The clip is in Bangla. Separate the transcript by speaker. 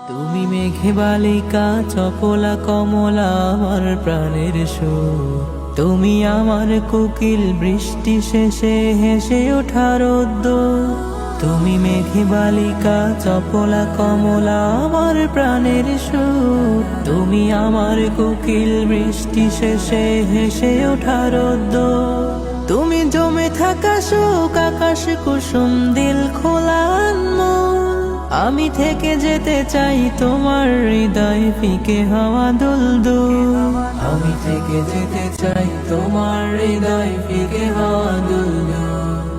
Speaker 1: তুমি মেঘে বালিকা চপলা কমলা আমার প্রাণের সুর। তুমি আমার কোকিল বৃষ্টি শেষে হেসে ওঠা রোদ্দুর। তুমি মেঘে বালিকা চপলা কমলা আমার প্রাণের সুর। তুমি আমার কোকিল বৃষ্টি শেষে হেসে ওঠা রোদ্দুর। তুমি জমে থাকা শোক আকাশ কুসুম দিল খোলা আনমোল। আমি থেকে যেতে চাই তোমার হৃদয় ফিকে হাওয়া দুলদুল। আমি থেকে যেতে চাই তোমার হৃদয় ফিকে হাওয়া দুলদুল।